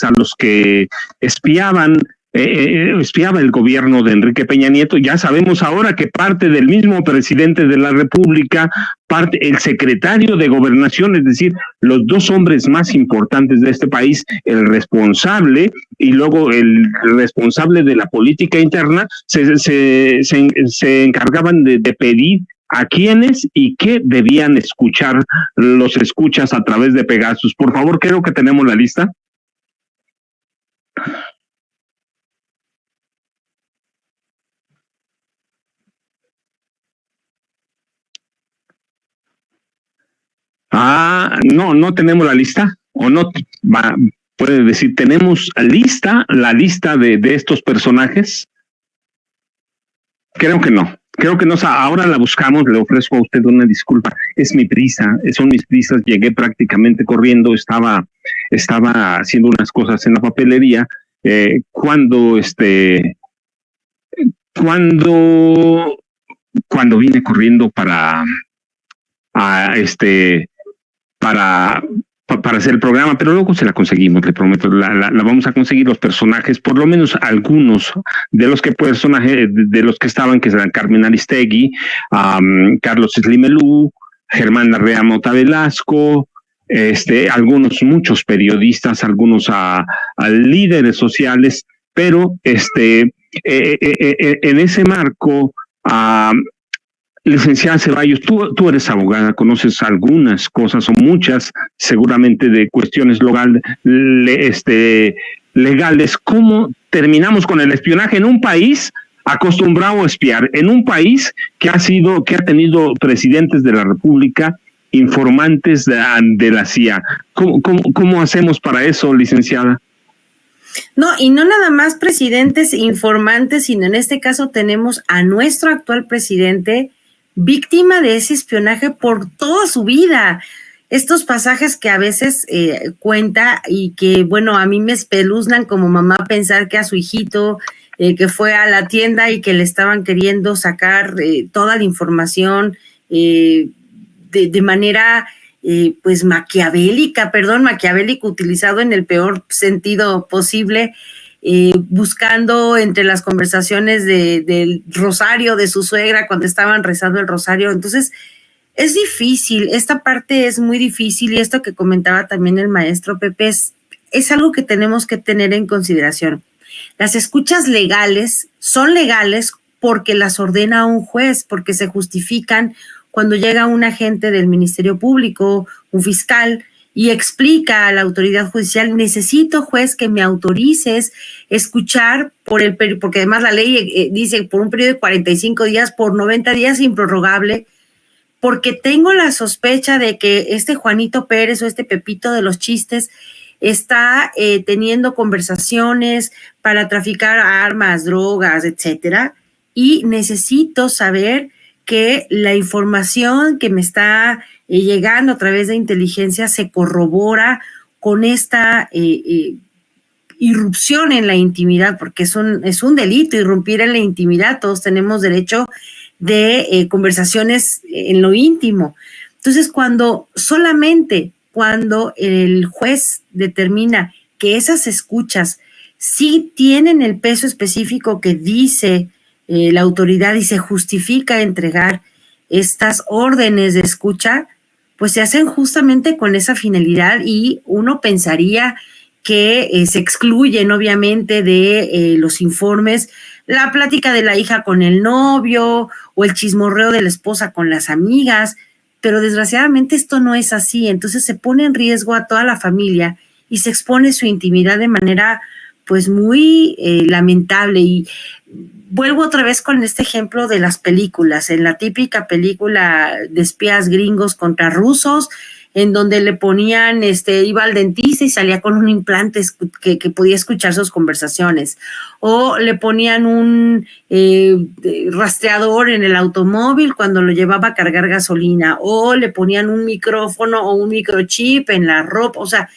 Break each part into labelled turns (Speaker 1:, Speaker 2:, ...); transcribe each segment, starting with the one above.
Speaker 1: a los que espiaba el gobierno de Enrique Peña Nieto. Ya sabemos ahora que parte del mismo presidente de la República, el secretario de Gobernación, es decir, los dos hombres más importantes de este país, el responsable y luego el responsable de la política interna, se encargaban de pedir a quiénes y qué debían escuchar los escuchas a través de Pegasus. Por favor, creo que tenemos la lista. No tenemos la lista, o no, puede decir, tenemos la lista de estos personajes. Creo que no, ahora la buscamos, le ofrezco a usted una disculpa, es mi prisa, son mis prisas, llegué prácticamente corriendo, estaba haciendo unas cosas en la papelería, cuando vine corriendo para hacer el programa, pero luego se la conseguimos, le prometo, la vamos a conseguir. Los personajes, por lo menos algunos de los que estaban, que eran Carmen Aristegui, Carlos Slimelú, Germán Larrea Mota Velasco, muchos periodistas, algunos a líderes sociales, pero en ese marco, licenciada Ceballos, tú eres abogada, conoces algunas cosas o muchas, seguramente de cuestiones legales. ¿Cómo terminamos con el espionaje en un país acostumbrado a espiar, en un país que ha tenido presidentes de la República informantes de la CIA? ¿Cómo hacemos para eso, licenciada?
Speaker 2: No, y no nada más presidentes informantes, sino en este caso tenemos a nuestro actual presidente víctima de ese espionaje por toda su vida. Estos pasajes que a veces cuenta y que, bueno, a mí me espeluznan como mamá pensar que a su hijito que fue a la tienda y que le estaban queriendo sacar toda la información de manera pues maquiavélica utilizado en el peor sentido posible, buscando entre las conversaciones del rosario de su suegra cuando estaban rezando el rosario. Entonces es difícil, esta parte es muy difícil, y esto que comentaba también el maestro Pepe es algo que tenemos que tener en consideración. Las escuchas legales son legales porque las ordena un juez, porque se justifican cuando llega un agente del Ministerio Público, un fiscal, y explica a la autoridad judicial: necesito, juez, que me autorices escuchar porque además la ley dice por un periodo de 45 días, por 90 días improrrogable, porque tengo la sospecha de que este Juanito Pérez o este Pepito de los chistes está teniendo conversaciones para traficar armas, drogas, etcétera, y necesito saber que la información que me está llegando a través de inteligencia se corrobora con esta irrupción en la intimidad, porque es un delito irrumpir en la intimidad. Todos tenemos derecho de conversaciones en lo íntimo. Entonces, solamente cuando el juez determina que esas escuchas sí tienen el peso específico que dice la autoridad y se justifica entregar estas órdenes de escucha, pues se hacen justamente con esa finalidad, y uno pensaría que se excluyen obviamente de los informes la plática de la hija con el novio o el chismorreo de la esposa con las amigas, pero desgraciadamente esto no es así. Entonces se pone en riesgo a toda la familia y se expone su intimidad de manera pues muy lamentable. Y vuelvo otra vez con este ejemplo de las películas, en la típica película de espías gringos contra rusos, en donde le ponían, iba al dentista y salía con un implante que podía escuchar sus conversaciones, o le ponían un rastreador en el automóvil cuando lo llevaba a cargar gasolina, o le ponían un micrófono o un microchip en la ropa. O sea,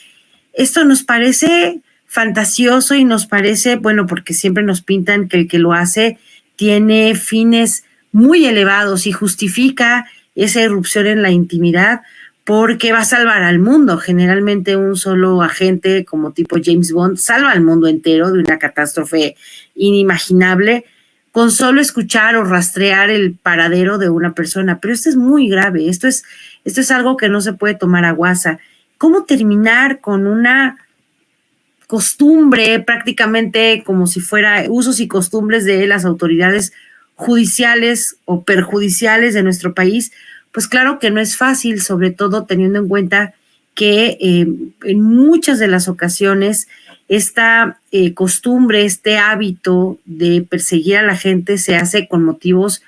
Speaker 2: esto nos parece fantasioso y nos parece, bueno, porque siempre nos pintan que el que lo hace tiene fines muy elevados y justifica esa irrupción en la intimidad porque va a salvar al mundo. Generalmente un solo agente como tipo James Bond salva al mundo entero de una catástrofe inimaginable con solo escuchar o rastrear el paradero de una persona. Pero esto es muy grave, esto es algo que no se puede tomar a guasa. ¿Cómo terminar con una costumbre prácticamente como si fuera usos y costumbres de las autoridades judiciales o perjudiciales de nuestro país? Pues claro que no es fácil, sobre todo teniendo en cuenta que en muchas de las ocasiones esta costumbre, este hábito de perseguir a la gente se hace con motivos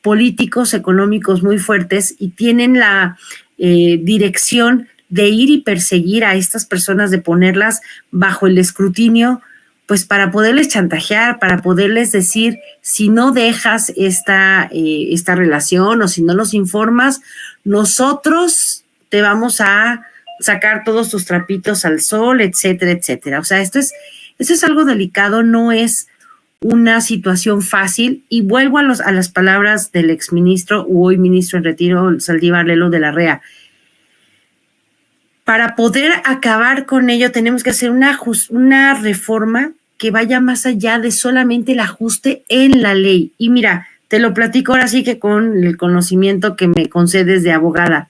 Speaker 2: políticos, económicos muy fuertes y tienen la dirección de ir y perseguir a estas personas, de ponerlas bajo el escrutinio, pues para poderles chantajear, para poderles decir, si no dejas esta relación o si no los informas, nosotros te vamos a sacar todos tus trapitos al sol, etcétera, etcétera. O sea, esto es algo delicado, no es una situación fácil, y vuelvo a las palabras del exministro u hoy ministro en retiro, Saldívar Lelo de la REA. Para poder acabar con ello tenemos que hacer una reforma que vaya más allá de solamente el ajuste en la ley. Y mira, te lo platico ahora sí que con el conocimiento que me concedes de abogada.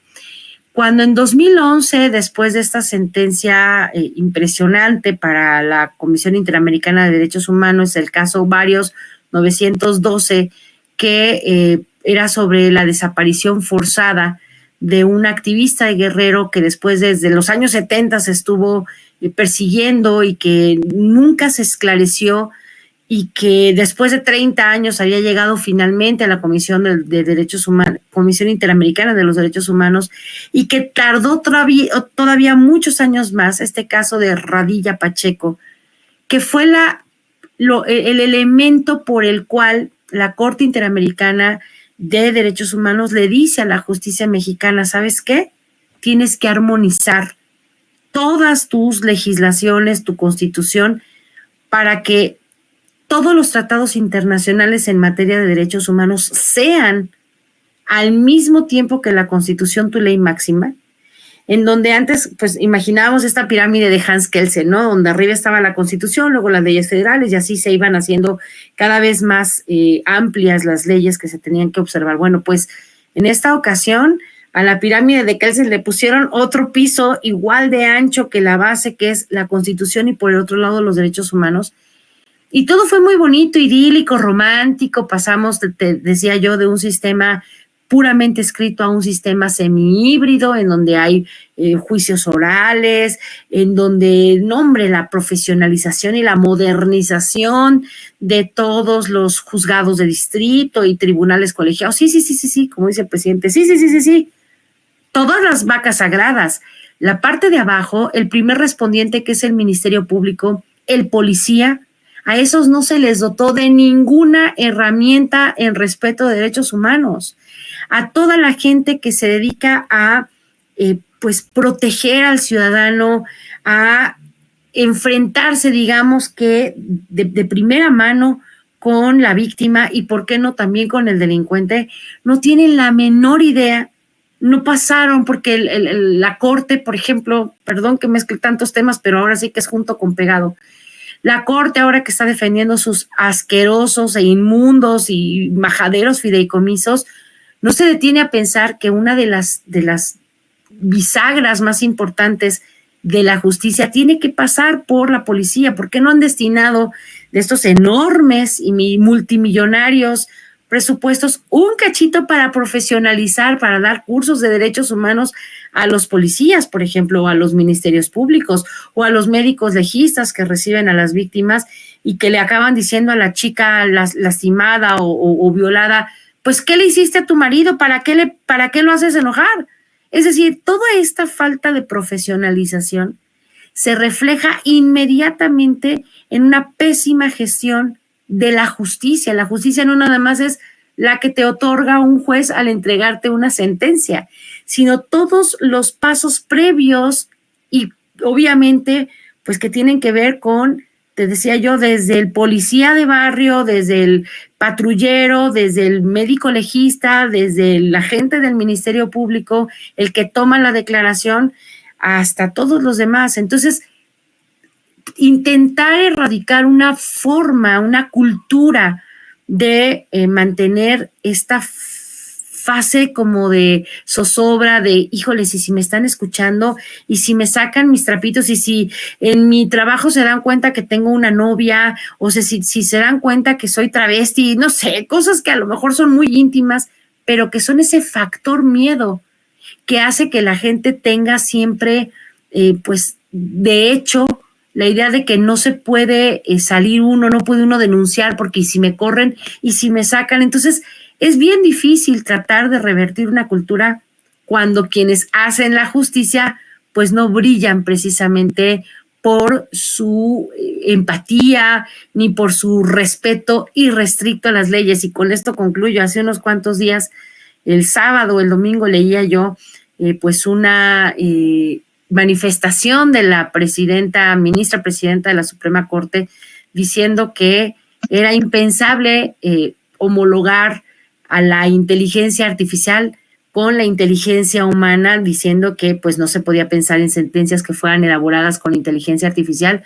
Speaker 2: Cuando en 2011, después de esta sentencia impresionante para la Comisión Interamericana de Derechos Humanos, el caso Varios 912, que era sobre la desaparición forzada de un activista de Guerrero que después desde los años 70 se estuvo persiguiendo y que nunca se esclareció, y que después de 30 años había llegado finalmente a la Comisión de Derechos Humanos, Comisión Interamericana de los Derechos Humanos, y que tardó todavía muchos años más, este caso de Radilla Pacheco, que fue el elemento por el cual la Corte Interamericana de Derechos Humanos le dice a la justicia mexicana, ¿sabes qué? Tienes que armonizar todas tus legislaciones, tu constitución, para que todos los tratados internacionales en materia de derechos humanos sean al mismo tiempo que la Constitución, tu ley máxima, en donde antes, pues imaginábamos esta pirámide de Hans Kelsen, ¿no? Donde arriba estaba la Constitución, luego las leyes federales, y así se iban haciendo cada vez más amplias las leyes que se tenían que observar. Bueno, pues en esta ocasión a la pirámide de Kelsen le pusieron otro piso igual de ancho que la base, que es la Constitución, y por el otro lado los derechos humanos. Y todo fue muy bonito, idílico, romántico. Pasamos, te decía yo, de un sistema puramente escrito a un sistema semi-híbrido, en donde hay juicios orales, en donde, la profesionalización y la modernización de todos los juzgados de distrito y tribunales colegiados. Sí, como dice el presidente, sí. Todas las vacas sagradas. La parte de abajo, el primer respondiente, que es el Ministerio Público, el policía, a esos no se les dotó de ninguna herramienta en respeto de derechos humanos. A toda la gente que se dedica a pues proteger al ciudadano, a enfrentarse, digamos que de primera mano con la víctima, y por qué no también con el delincuente, no tienen la menor idea, no pasaron, porque la Corte, por ejemplo, perdón que mezcle tantos temas, pero ahora sí que es junto con pegado. La Corte, ahora que está defendiendo sus asquerosos e inmundos y majaderos fideicomisos, no se detiene a pensar que una de las bisagras más importantes de la justicia tiene que pasar por la policía. ¿Por qué no han destinado de estos enormes y multimillonarios presupuestos un cachito para profesionalizar, para dar cursos de derechos humanos a los policías, por ejemplo, o a los ministerios públicos, o a los médicos legistas que reciben a las víctimas y que le acaban diciendo a la chica lastimada o violada, pues, ¿qué le hiciste a tu marido? ¿Para qué lo haces enojar? Es decir, toda esta falta de profesionalización se refleja inmediatamente en una pésima gestión de la justicia. La justicia no nada más es la que te otorga un juez al entregarte una sentencia, sino todos los pasos previos y obviamente pues que tienen que ver con te decía yo, desde el policía de barrio, desde el patrullero, desde el médico legista, desde el agente del Ministerio Público, el que toma la declaración, hasta todos los demás. Entonces, intentar erradicar una forma, una cultura de mantener esta fase como de zozobra, de híjoles, y si me están escuchando, y si me sacan mis trapitos, y si en mi trabajo se dan cuenta que tengo una novia, o sea, si se dan cuenta que soy travesti, no sé, cosas que a lo mejor son muy íntimas, pero que son ese factor miedo que hace que la gente tenga siempre, pues, de hecho, la idea de que no se puede salir uno, no puede uno denunciar porque y si me corren y si me sacan. Entonces, es bien difícil tratar de revertir una cultura cuando quienes hacen la justicia pues no brillan precisamente por su empatía ni por su respeto irrestricto a las leyes. Y con esto concluyo. Hace unos cuantos días, el sábado, el domingo, leía yo pues una manifestación de la ministra presidenta de la Suprema Corte, diciendo que era impensable homologar a la inteligencia artificial con la inteligencia humana, diciendo que pues no se podía pensar en sentencias que fueran elaboradas con inteligencia artificial,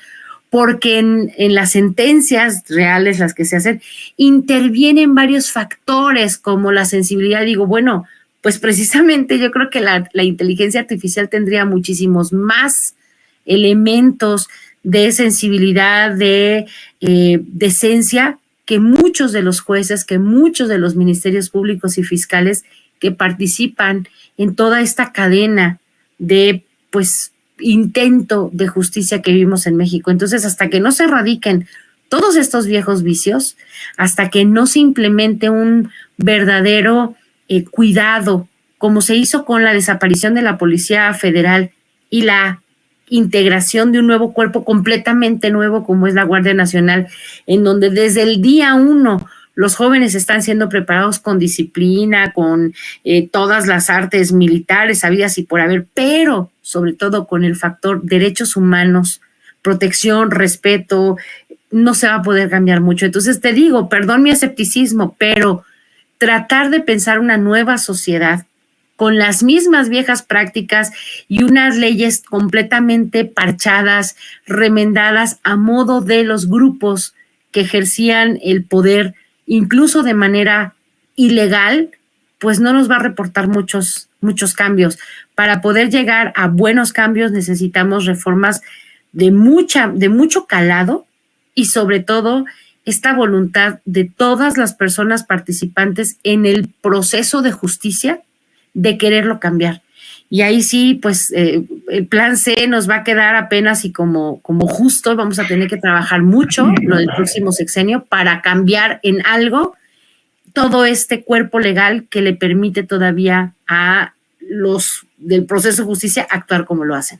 Speaker 2: porque en las sentencias reales, las que se hacen, intervienen varios factores como la sensibilidad. Digo, bueno, pues precisamente yo creo que la inteligencia artificial tendría muchísimos más elementos de sensibilidad, de decencia, que muchos de los jueces, que muchos de los ministerios públicos y fiscales que participan en toda esta cadena de, pues, intento de justicia que vivimos en México. Entonces, hasta que no se erradiquen todos estos viejos vicios, hasta que no se implemente un verdadero cuidado, como se hizo con la desaparición de la Policía Federal y la integración de un nuevo cuerpo completamente nuevo como es la Guardia Nacional, en donde desde el día 1 los jóvenes están siendo preparados con disciplina, con todas las artes militares habidas y por haber, pero sobre todo con el factor derechos humanos, protección, respeto. No se va a poder cambiar mucho. Entonces te digo, perdón mi escepticismo, pero tratar de pensar una nueva sociedad con las mismas viejas prácticas y unas leyes completamente parchadas, remendadas a modo de los grupos que ejercían el poder, incluso de manera ilegal, pues no nos va a reportar muchos cambios. Para poder llegar a buenos cambios necesitamos reformas de mucho calado y sobre todo esta voluntad de todas las personas participantes en el proceso de justicia de quererlo cambiar. Y ahí sí, pues el plan C nos va a quedar apenas y como justo, vamos a tener que trabajar mucho lo del próximo sexenio para cambiar en algo todo este cuerpo legal que le permite todavía a los del proceso de justicia actuar como lo hacen.